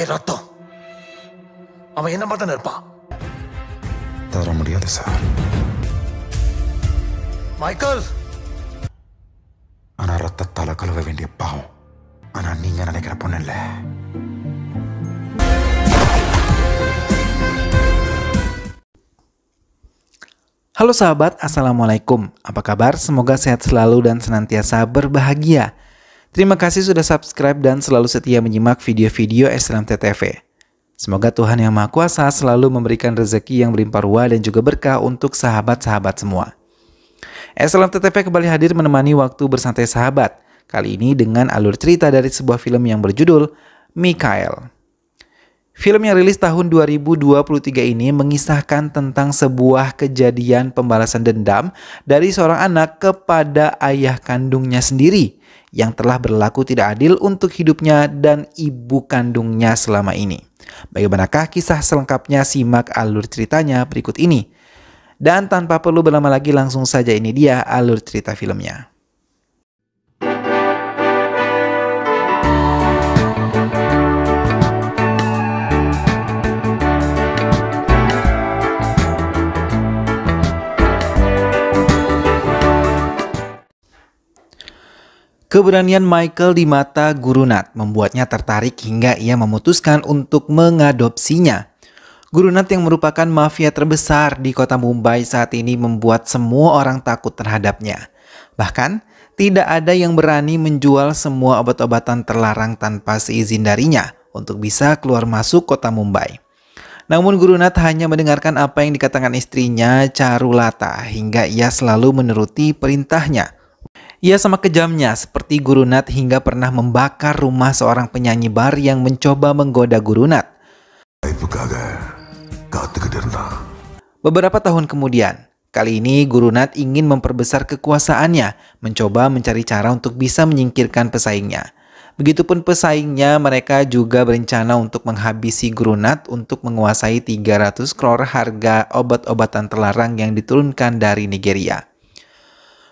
அங்கே ரத்தம். அவன் என்ன மாதிரி தானே இருப்பான். தர முடியாது சார். மைக்கேல், ஆனா ரத்தத்தால கழுவ வேண்டிய பாவம். ஆனா நீங்க நினைக்கிற பொண்ணு இல்ல. Halo sahabat, Assalamualaikum. Apa kabar? Semoga sehat selalu dan senantiasa berbahagia. Terima kasih sudah subscribe dan selalu setia menyimak video-video SLMT-TV. Semoga Tuhan Yang Maha Kuasa selalu memberikan rezeki yang berlimpah ruah dan juga berkah untuk sahabat-sahabat semua. SLMT-TV kembali hadir menemani waktu bersantai sahabat. Kali ini dengan alur cerita dari sebuah film yang berjudul Mikael. Film yang rilis tahun 2023 ini mengisahkan tentang sebuah kejadian pembalasan dendam dari seorang anak kepada ayah kandungnya sendiri yang telah berlaku tidak adil untuk hidupnya dan ibu kandungnya selama ini. Bagaimanakah kisah selengkapnya? Simak alur ceritanya berikut ini. Dan tanpa perlu berlama lagi, langsung saja ini dia alur cerita filmnya. Keberanian Michael di mata Guru Nat membuatnya tertarik hingga ia memutuskan untuk mengadopsinya. Guru Nat yang merupakan mafia terbesar di kota Mumbai saat ini membuat semua orang takut terhadapnya. Bahkan, tidak ada yang berani menjual semua obat-obatan terlarang tanpa seizin darinya untuk bisa keluar masuk kota Mumbai. Namun Guru Nat hanya mendengarkan apa yang dikatakan istrinya Charulata hingga ia selalu menuruti perintahnya. Ia sama kejamnya seperti Guru Nat hingga pernah membakar rumah seorang penyanyi bar yang mencoba menggoda Guru Nat. Beberapa tahun kemudian, kali ini Guru Nat ingin memperbesar kekuasaannya, mencoba mencari cara untuk bisa menyingkirkan pesaingnya. Begitupun pesaingnya, mereka juga berencana untuk menghabisi Guru Nat untuk menguasai 300 crore harga obat-obatan terlarang yang diturunkan dari Nigeria.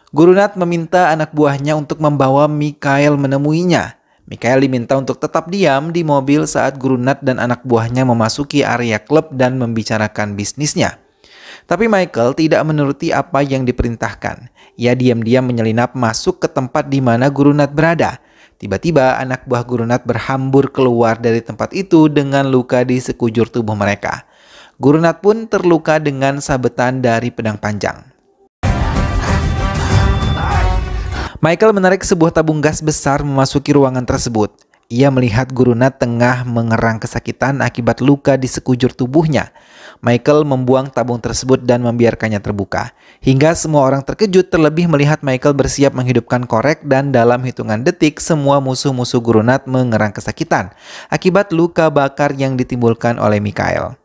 Guru Nat meminta anak buahnya untuk membawa Mikael menemuinya. Mikael diminta untuk tetap diam di mobil saat Guru Nat dan anak buahnya memasuki area klub dan membicarakan bisnisnya. Tapi Michael tidak menuruti apa yang diperintahkan. Ia diam-diam menyelinap masuk ke tempat di mana Guru Nat berada. Tiba-tiba anak buah Guru Nat berhambur keluar dari tempat itu dengan luka di sekujur tubuh mereka. Guru Nat pun terluka dengan sabetan dari pedang panjang. Michael menarik sebuah tabung gas besar memasuki ruangan tersebut. Ia melihat Guru Nat tengah mengerang kesakitan akibat luka di sekujur tubuhnya. Michael membuang tabung tersebut dan membiarkannya terbuka. Hingga semua orang terkejut terlebih melihat Michael bersiap menghidupkan korek dan dalam hitungan detik semua musuh-musuh Guru Nat mengerang kesakitan akibat luka bakar yang ditimbulkan oleh Mikael.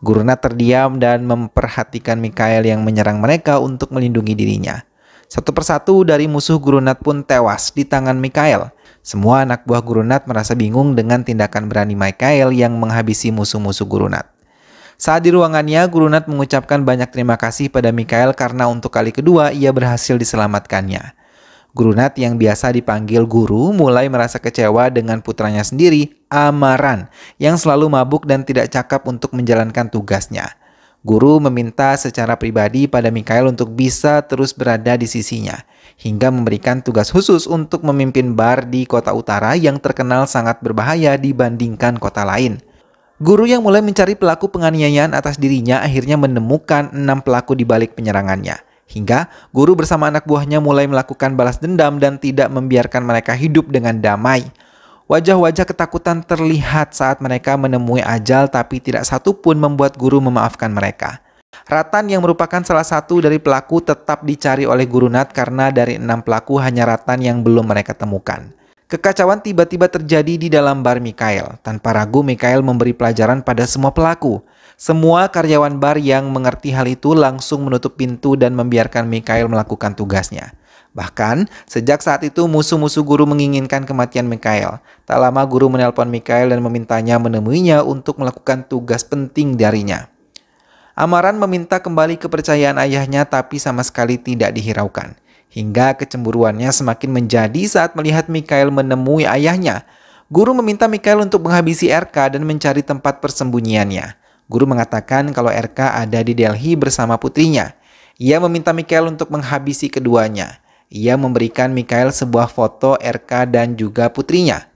Guru Nat terdiam dan memperhatikan Mikael yang menyerang mereka untuk melindungi dirinya. Satu persatu dari musuh Guru Nat pun tewas di tangan Mikael. Semua anak buah Guru Nat merasa bingung dengan tindakan berani Mikael yang menghabisi musuh-musuh Guru Nat. Saat di ruangannya, Guru Nat mengucapkan banyak terima kasih pada Mikael karena untuk kali kedua ia berhasil diselamatkannya. Guru Nat yang biasa dipanggil Guru mulai merasa kecewa dengan putranya sendiri, Amaran, yang selalu mabuk dan tidak cakap untuk menjalankan tugasnya. Guru meminta secara pribadi pada Mikael untuk bisa terus berada di sisinya, hingga memberikan tugas khusus untuk memimpin bar di kota utara yang terkenal sangat berbahaya dibandingkan kota lain. Guru yang mulai mencari pelaku penganiayaan atas dirinya akhirnya menemukan 6 pelaku di balik penyerangannya. Hingga Guru bersama anak buahnya mulai melakukan balas dendam dan tidak membiarkan mereka hidup dengan damai. Wajah-wajah ketakutan terlihat saat mereka menemui ajal, tapi tidak satu pun membuat Guru memaafkan mereka. Ratan yang merupakan salah satu dari pelaku tetap dicari oleh Guru Nat karena dari 6 pelaku hanya Ratan yang belum mereka temukan. Kekacauan tiba-tiba terjadi di dalam bar Mikael. Tanpa ragu Mikael memberi pelajaran pada semua pelaku. Semua karyawan bar yang mengerti hal itu langsung menutup pintu dan membiarkan Mikael melakukan tugasnya. Bahkan, sejak saat itu musuh-musuh Guru menginginkan kematian Mikael. Tak lama Guru menelpon Mikael dan memintanya menemuinya untuk melakukan tugas penting darinya. Amaran meminta kembali kepercayaan ayahnya tapi sama sekali tidak dihiraukan. Hingga kecemburuannya semakin menjadi saat melihat Mikael menemui ayahnya. Guru meminta Mikhail untuk menghabisi RK dan mencari tempat persembunyiannya. Guru mengatakan kalau RK ada di Delhi bersama putrinya. Ia meminta Mikhail untuk menghabisi keduanya. Ia memberikan Mikhail sebuah foto RK dan juga putrinya.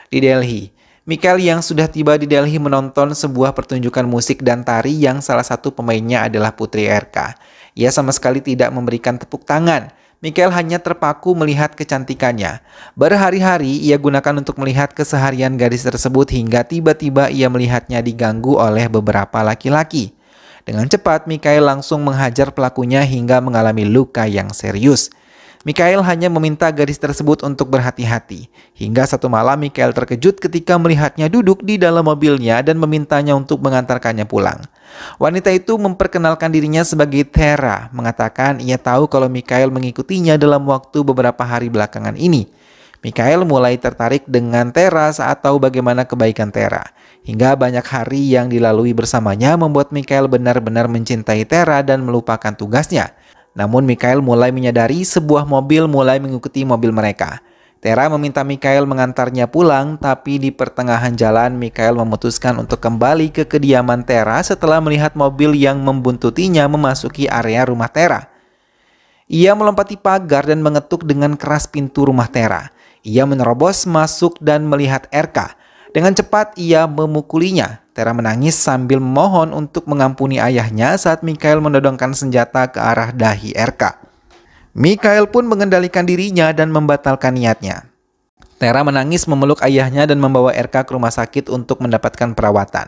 Di Delhi, Mikhail yang sudah tiba di Delhi menonton sebuah pertunjukan musik dan tari yang salah satu pemainnya adalah putri RK. Ia sama sekali tidak memberikan tepuk tangan. Mikhail hanya terpaku melihat kecantikannya. Berhari-hari ia gunakan untuk melihat keseharian gadis tersebut hingga tiba-tiba ia melihatnya diganggu oleh beberapa laki-laki. Dengan cepat, Mikhail langsung menghajar pelakunya hingga mengalami luka yang serius. Mikhail hanya meminta gadis tersebut untuk berhati-hati. Hingga satu malam Mikhail terkejut ketika melihatnya duduk di dalam mobilnya dan memintanya untuk mengantarkannya pulang. Wanita itu memperkenalkan dirinya sebagai Tara, mengatakan ia tahu kalau Mikhail mengikutinya dalam waktu beberapa hari belakangan ini. Mikhail mulai tertarik dengan Tara saat tahu bagaimana kebaikan Tara. Hingga banyak hari yang dilalui bersamanya membuat Mikhail benar-benar mencintai Tara dan melupakan tugasnya. Namun Mikhail mulai menyadari sebuah mobil mulai mengikuti mobil mereka. Tara meminta Mikhail mengantarnya pulang, tapi di pertengahan jalan Mikhail memutuskan untuk kembali ke kediaman Tara setelah melihat mobil yang membuntutinya memasuki area rumah Tara. Ia melompati pagar dan mengetuk dengan keras pintu rumah Tara. Ia menerobos masuk dan melihat RK. Dengan cepat ia memukulinya. Tara menangis sambil memohon untuk mengampuni ayahnya saat Mikhail menodongkan senjata ke arah dahi RK. Mikhail pun mengendalikan dirinya dan membatalkan niatnya. Tara menangis memeluk ayahnya dan membawa RK ke rumah sakit untuk mendapatkan perawatan.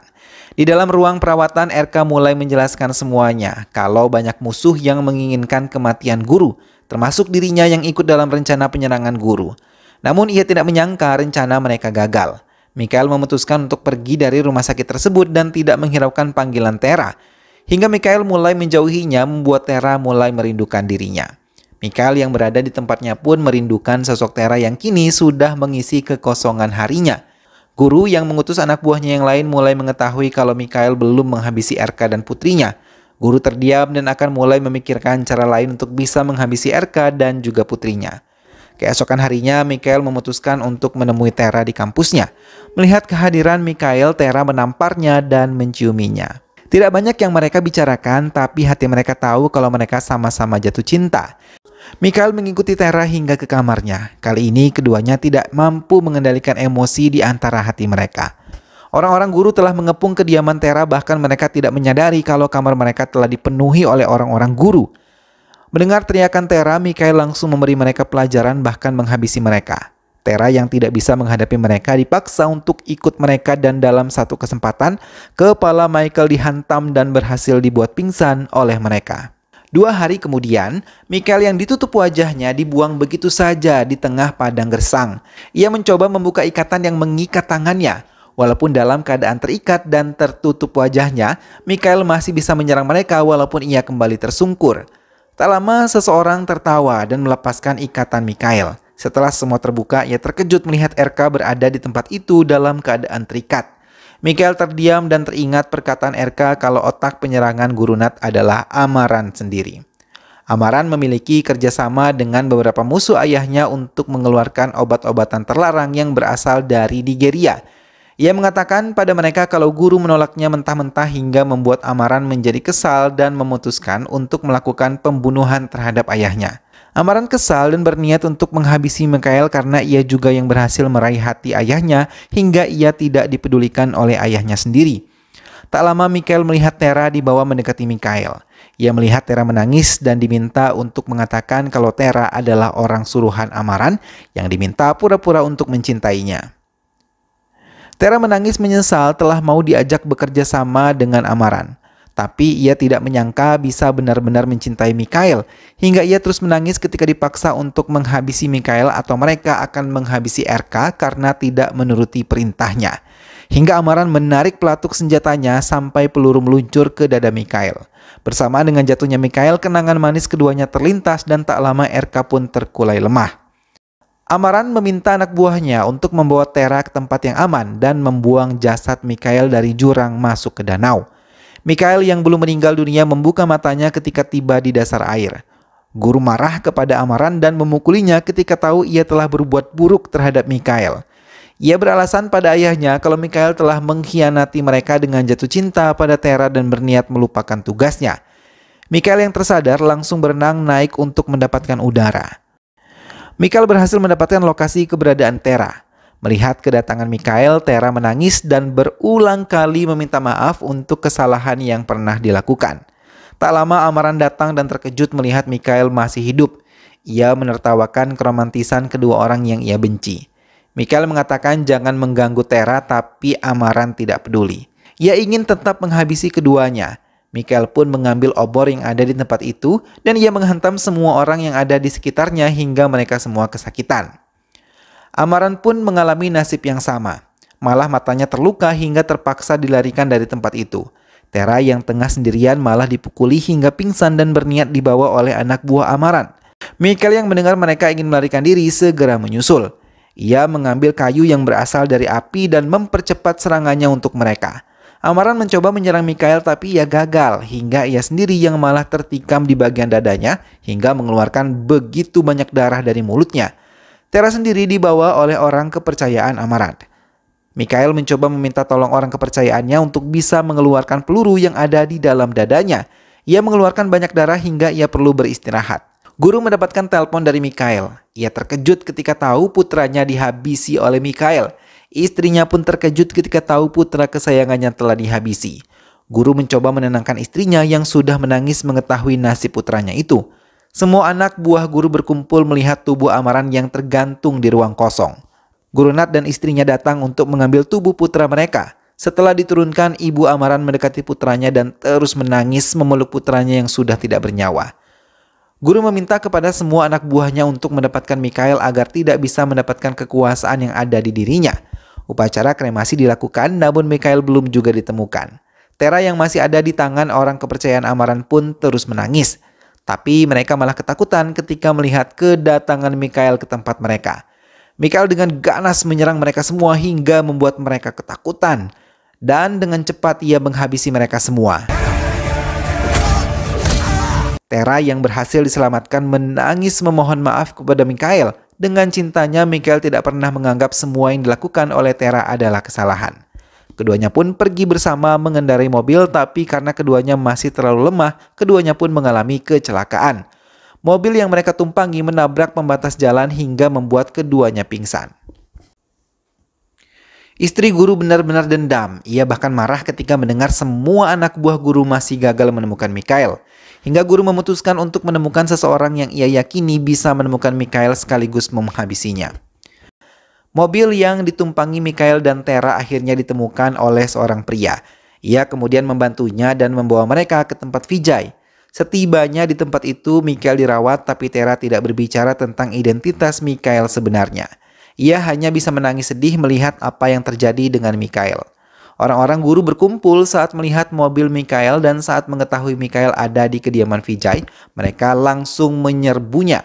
Di dalam ruang perawatan, RK mulai menjelaskan semuanya kalau banyak musuh yang menginginkan kematian guru, termasuk dirinya yang ikut dalam rencana penyerangan guru. Namun ia tidak menyangka rencana mereka gagal. Mikhail memutuskan untuk pergi dari rumah sakit tersebut dan tidak menghiraukan panggilan Tara. Hingga Mikhail mulai menjauhinya membuat Tara mulai merindukan dirinya. Mikhail yang berada di tempatnya pun merindukan sosok Tara yang kini sudah mengisi kekosongan harinya. Guru yang mengutus anak buahnya yang lain mulai mengetahui kalau Mikhail belum menghabisi RK dan putrinya. Guru terdiam dan akan mulai memikirkan cara lain untuk bisa menghabisi RK dan juga putrinya. Keesokan harinya, Mikhail memutuskan untuk menemui Tara di kampusnya. Melihat kehadiran Mikhail, Tara menamparnya dan menciuminya. Tidak banyak yang mereka bicarakan, tapi hati mereka tahu kalau mereka sama-sama jatuh cinta. Mikhail mengikuti Tara hingga ke kamarnya. Kali ini keduanya tidak mampu mengendalikan emosi di antara hati mereka. Orang-orang guru telah mengepung kediaman Tara, bahkan mereka tidak menyadari kalau kamar mereka telah dipenuhi oleh orang-orang guru. Mendengar teriakan Tara, Mikhail langsung memberi mereka pelajaran bahkan menghabisi mereka. Tara yang tidak bisa menghadapi mereka dipaksa untuk ikut mereka dan dalam satu kesempatan, kepala Michael dihantam dan berhasil dibuat pingsan oleh mereka. 2 hari kemudian, Mikhail yang ditutup wajahnya dibuang begitu saja di tengah padang gersang. Ia mencoba membuka ikatan yang mengikat tangannya. Walaupun dalam keadaan terikat dan tertutup wajahnya, Mikhail masih bisa menyerang mereka walaupun ia kembali tersungkur. Tak lama seseorang tertawa dan melepaskan ikatan Mikhail. Setelah semua terbuka, ia terkejut melihat RK berada di tempat itu dalam keadaan terikat. Mikhail terdiam dan teringat perkataan RK kalau otak penyerangan Guru Nath adalah Amaran sendiri. Amaran memiliki kerjasama dengan beberapa musuh ayahnya untuk mengeluarkan obat-obatan terlarang yang berasal dari Nigeria. Ia mengatakan pada mereka kalau guru menolaknya mentah-mentah hingga membuat Amaran menjadi kesal dan memutuskan untuk melakukan pembunuhan terhadap ayahnya. Amaran kesal dan berniat untuk menghabisi Mikhail karena ia juga yang berhasil meraih hati ayahnya hingga ia tidak dipedulikan oleh ayahnya sendiri. Tak lama Mikhail melihat Tara dibawa mendekati Mikhail. Ia melihat Tara menangis dan diminta untuk mengatakan kalau Tara adalah orang suruhan Amaran yang diminta pura-pura untuk mencintainya. Tara menangis menyesal telah mau diajak bekerja sama dengan Amaran. Tapi ia tidak menyangka bisa benar-benar mencintai Mikhail, hingga ia terus menangis ketika dipaksa untuk menghabisi Mikhail atau mereka akan menghabisi RK karena tidak menuruti perintahnya. Hingga Amaran menarik pelatuk senjatanya sampai peluru meluncur ke dada Mikhail. Bersamaan dengan jatuhnya Mikhail, kenangan manis keduanya terlintas dan tak lama RK pun terkulai lemah. Amaran meminta anak buahnya untuk membawa Tara ke tempat yang aman dan membuang jasad Mikhail dari jurang masuk ke danau. Mikhail yang belum meninggal dunia membuka matanya ketika tiba di dasar air. Guru marah kepada Amaran dan memukulinya ketika tahu ia telah berbuat buruk terhadap Mikhail. Ia beralasan pada ayahnya kalau Mikhail telah mengkhianati mereka dengan jatuh cinta pada Tera dan berniat melupakan tugasnya. Mikhail yang tersadar langsung berenang naik untuk mendapatkan udara. Mikhail berhasil mendapatkan lokasi keberadaan Tera. Melihat kedatangan Mikhail, Tera menangis dan berulang kali meminta maaf untuk kesalahan yang pernah dilakukan. Tak lama Amaran datang dan terkejut melihat Mikhail masih hidup. Ia menertawakan keromantisan kedua orang yang ia benci. Mikhail mengatakan jangan mengganggu Tera, tapi Amaran tidak peduli. Ia ingin tetap menghabisi keduanya. Mikhail pun mengambil obor yang ada di tempat itu dan ia menghantam semua orang yang ada di sekitarnya hingga mereka semua kesakitan. Amaran pun mengalami nasib yang sama. Malah matanya terluka hingga terpaksa dilarikan dari tempat itu. Tera yang tengah sendirian malah dipukuli hingga pingsan dan berniat dibawa oleh anak buah Amaran. Mikhail yang mendengar mereka ingin melarikan diri segera menyusul. Ia mengambil kayu yang berasal dari api dan mempercepat serangannya untuk mereka. Amaran mencoba menyerang Mikhail tapi ia gagal hingga ia sendiri yang malah tertikam di bagian dadanya hingga mengeluarkan begitu banyak darah dari mulutnya. Tera sendiri dibawa oleh orang kepercayaan Amaran. Mikhail mencoba meminta tolong orang kepercayaannya untuk bisa mengeluarkan peluru yang ada di dalam dadanya. Ia mengeluarkan banyak darah hingga ia perlu beristirahat. Guru mendapatkan telepon dari Mikhail. Ia terkejut ketika tahu putranya dihabisi oleh Mikhail. Istrinya pun terkejut ketika tahu putra kesayangannya telah dihabisi. Guru mencoba menenangkan istrinya yang sudah menangis mengetahui nasib putranya itu. Semua anak buah guru berkumpul melihat tubuh Amaran yang tergantung di ruang kosong. Guru Nat dan istrinya datang untuk mengambil tubuh putra mereka. Setelah diturunkan, ibu Amaran mendekati putranya dan terus menangis memeluk putranya yang sudah tidak bernyawa. Guru meminta kepada semua anak buahnya untuk mendapatkan Mikhail agar tidak bisa mendapatkan kekuasaan yang ada di dirinya. Upacara kremasi dilakukan namun Mikhail belum juga ditemukan. Tera yang masih ada di tangan orang kepercayaan Amaran pun terus menangis. Tapi mereka malah ketakutan ketika melihat kedatangan Mikhail ke tempat mereka. Mikhail dengan ganas menyerang mereka semua hingga membuat mereka ketakutan. Dan dengan cepat ia menghabisi mereka semua. Tera yang berhasil diselamatkan menangis memohon maaf kepada Mikhail. Dengan cintanya, Mikhail tidak pernah menganggap semua yang dilakukan oleh Tera adalah kesalahan. Keduanya pun pergi bersama mengendarai mobil, tapi karena keduanya masih terlalu lemah, keduanya pun mengalami kecelakaan. Mobil yang mereka tumpangi menabrak pembatas jalan hingga membuat keduanya pingsan. Istri guru benar-benar dendam. Ia bahkan marah ketika mendengar semua anak buah guru masih gagal menemukan Mikhail. Hingga guru memutuskan untuk menemukan seseorang yang ia yakini bisa menemukan Mikhail sekaligus menghabisinya. Mobil yang ditumpangi Mikhail dan Tera akhirnya ditemukan oleh seorang pria. Ia kemudian membantunya dan membawa mereka ke tempat Vijay. Setibanya di tempat itu, Mikhail dirawat tapi Tera tidak berbicara tentang identitas Mikhail sebenarnya. Ia hanya bisa menangis sedih melihat apa yang terjadi dengan Mikhail. Orang-orang guru berkumpul saat melihat mobil Mikhail dan saat mengetahui Mikhail ada di kediaman Vijay, mereka langsung menyerbunya.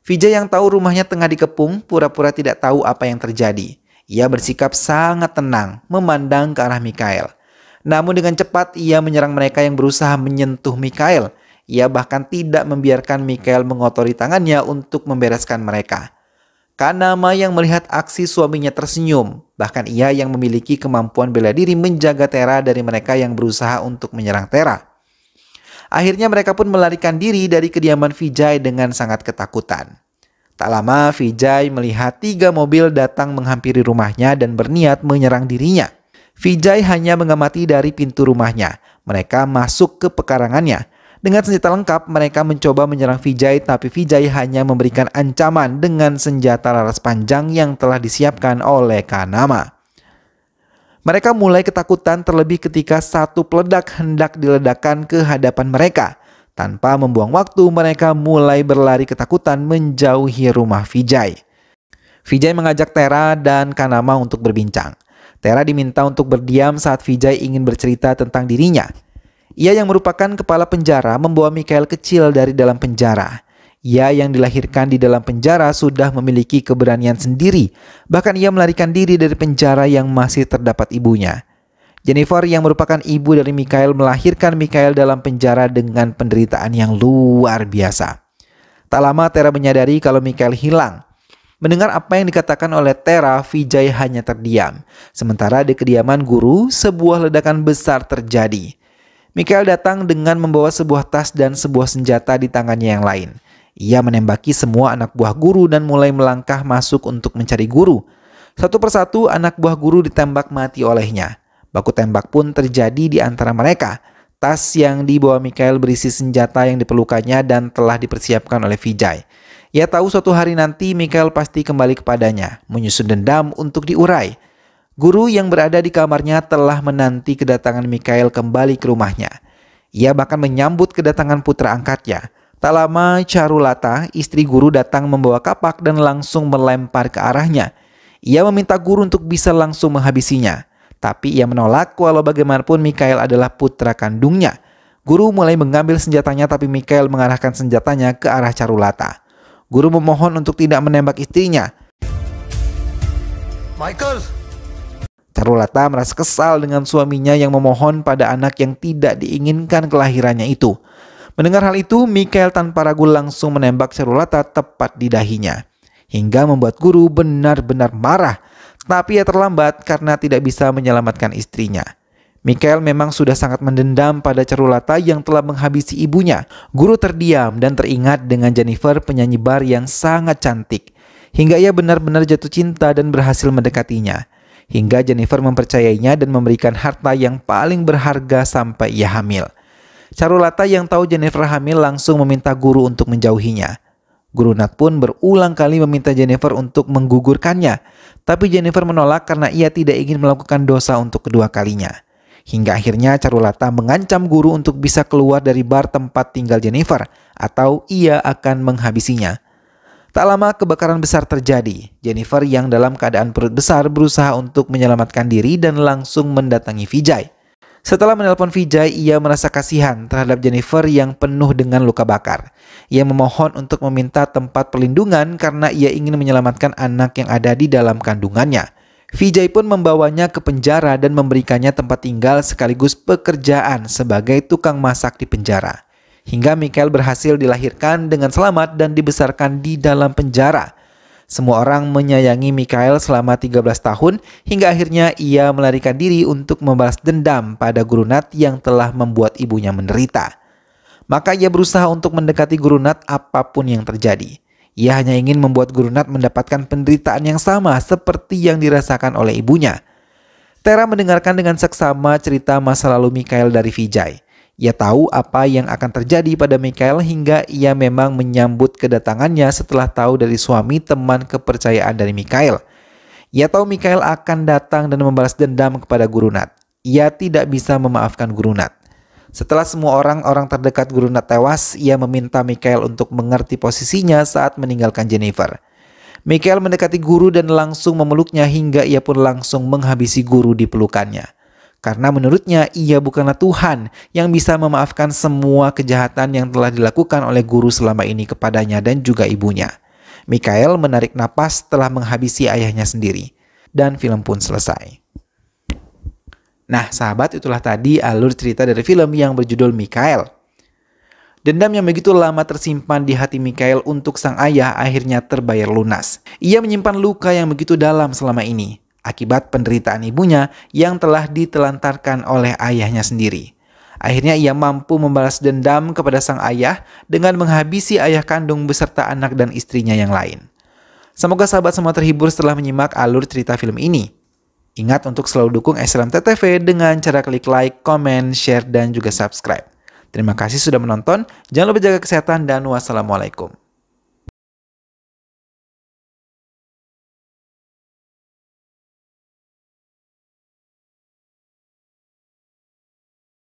Vijay yang tahu rumahnya tengah dikepung, pura-pura tidak tahu apa yang terjadi. Ia bersikap sangat tenang, memandang ke arah Mikhail. Namun dengan cepat ia menyerang mereka yang berusaha menyentuh Mikhail. Ia bahkan tidak membiarkan Mikhail mengotori tangannya untuk membereskan mereka. Kanama yang melihat aksi suaminya tersenyum. Bahkan ia yang memiliki kemampuan bela diri menjaga Tera dari mereka yang berusaha untuk menyerang Tera. Akhirnya mereka pun melarikan diri dari kediaman Vijay dengan sangat ketakutan. Tak lama Vijay melihat 3 mobil datang menghampiri rumahnya dan berniat menyerang dirinya. Vijay hanya mengamati dari pintu rumahnya. Mereka masuk ke pekarangannya. Dengan senjata lengkap, mereka mencoba menyerang Vijay, tapi Vijay hanya memberikan ancaman dengan senjata laras panjang yang telah disiapkan oleh Kanama. Mereka mulai ketakutan terlebih ketika satu peledak hendak diledakkan ke hadapan mereka. Tanpa membuang waktu, mereka mulai berlari ketakutan menjauhi rumah Vijay. Vijay mengajak Tera dan Kanama untuk berbincang. Tera diminta untuk berdiam saat Vijay ingin bercerita tentang dirinya. Ia yang merupakan kepala penjara membawa Mikhail kecil dari dalam penjara. Ia yang dilahirkan di dalam penjara sudah memiliki keberanian sendiri. Bahkan ia melarikan diri dari penjara yang masih terdapat ibunya. Jennifer yang merupakan ibu dari Mikhail melahirkan Mikhail dalam penjara dengan penderitaan yang luar biasa. Tak lama Tera menyadari kalau Mikhail hilang. Mendengar apa yang dikatakan oleh Tera, Vijay hanya terdiam. Sementara di kediaman guru, sebuah ledakan besar terjadi. Mikhail datang dengan membawa sebuah tas dan sebuah senjata di tangannya yang lain. Ia menembaki semua anak buah guru dan mulai melangkah masuk untuk mencari guru. Satu persatu anak buah guru ditembak mati olehnya. Baku tembak pun terjadi di antara mereka. Tas yang dibawa Mikhail berisi senjata yang diperlukannya dan telah dipersiapkan oleh Vijay. Ia tahu suatu hari nanti Mikhail pasti kembali kepadanya, menyusun dendam untuk diurai. Guru yang berada di kamarnya telah menanti kedatangan Mikhail kembali ke rumahnya. Ia bahkan menyambut kedatangan putra angkatnya. Tak lama Charulata, istri guru, datang membawa kapak dan langsung melempar ke arahnya. Ia meminta guru untuk bisa langsung menghabisinya. Tapi ia menolak walau bagaimanapun Mikhail adalah putra kandungnya. Guru mulai mengambil senjatanya tapi Mikhail mengarahkan senjatanya ke arah Charulata. Guru memohon untuk tidak menembak istrinya. Michael! Charulata merasa kesal dengan suaminya yang memohon pada anak yang tidak diinginkan kelahirannya itu. Mendengar hal itu, Mikhail tanpa ragu langsung menembak Charulata tepat di dahinya. Hingga membuat guru benar-benar marah. Tapi ia terlambat karena tidak bisa menyelamatkan istrinya. Mikhail memang sudah sangat mendendam pada Charulata yang telah menghabisi ibunya. Guru terdiam dan teringat dengan Jennifer, penyanyi bar yang sangat cantik. Hingga ia benar-benar jatuh cinta dan berhasil mendekatinya. Hingga Jennifer mempercayainya dan memberikan harta yang paling berharga sampai ia hamil. Charulata yang tahu Jennifer hamil langsung meminta guru untuk menjauhinya. Guru Nat pun berulang kali meminta Jennifer untuk menggugurkannya. Tapi Jennifer menolak karena ia tidak ingin melakukan dosa untuk kedua kalinya. Hingga akhirnya Charulata mengancam guru untuk bisa keluar dari bar tempat tinggal Jennifer atau ia akan menghabisinya. Tak lama kebakaran besar terjadi. Jennifer yang dalam keadaan perut besar berusaha untuk menyelamatkan diri dan langsung mendatangi Vijay. Setelah menelpon Vijay, ia merasa kasihan terhadap Jennifer yang penuh dengan luka bakar. Ia memohon untuk meminta tempat perlindungan karena ia ingin menyelamatkan anak yang ada di dalam kandungannya. Vijay pun membawanya ke penjara dan memberikannya tempat tinggal sekaligus pekerjaan sebagai tukang masak di penjara. Hingga Mikhail berhasil dilahirkan dengan selamat dan dibesarkan di dalam penjara. Semua orang menyayangi Mikhail selama 13 tahun hingga akhirnya ia melarikan diri untuk membalas dendam pada Guru Nat yang telah membuat ibunya menderita. Maka ia berusaha untuk mendekati Guru Nat apapun yang terjadi. Ia hanya ingin membuat Guru Nat mendapatkan penderitaan yang sama seperti yang dirasakan oleh ibunya. Tera mendengarkan dengan seksama cerita masa lalu Mikhail dari Vijay. Ia tahu apa yang akan terjadi pada Mikhail hingga ia memang menyambut kedatangannya setelah tahu dari suami teman kepercayaan dari Mikhail. Ia tahu Mikhail akan datang dan membalas dendam kepada Guru Nat. Ia tidak bisa memaafkan Guru Nat. Setelah semua orang terdekat Guru Nat tewas, ia meminta Mikhail untuk mengerti posisinya saat meninggalkan Jennifer. Mikhail mendekati guru dan langsung memeluknya hingga ia pun langsung menghabisi guru di pelukannya. Karena menurutnya ia bukanlah Tuhan yang bisa memaafkan semua kejahatan yang telah dilakukan oleh guru selama ini kepadanya dan juga ibunya. Mikhail menarik napas setelah menghabisi ayahnya sendiri. Dan film pun selesai. Nah sahabat, itulah tadi alur cerita dari film yang berjudul Mikhail. Dendam yang begitu lama tersimpan di hati Mikhail untuk sang ayah akhirnya terbayar lunas. Ia menyimpan luka yang begitu dalam selama ini akibat penderitaan ibunya yang telah ditelantarkan oleh ayahnya sendiri. Akhirnya ia mampu membalas dendam kepada sang ayah dengan menghabisi ayah kandung beserta anak dan istrinya yang lain. Semoga sahabat semua terhibur setelah menyimak alur cerita film ini. Ingat untuk selalu dukung SLMTTV dengan cara klik like, komen, share, dan juga subscribe. Terima kasih sudah menonton. Jangan lupa jaga kesehatan dan wassalamualaikum.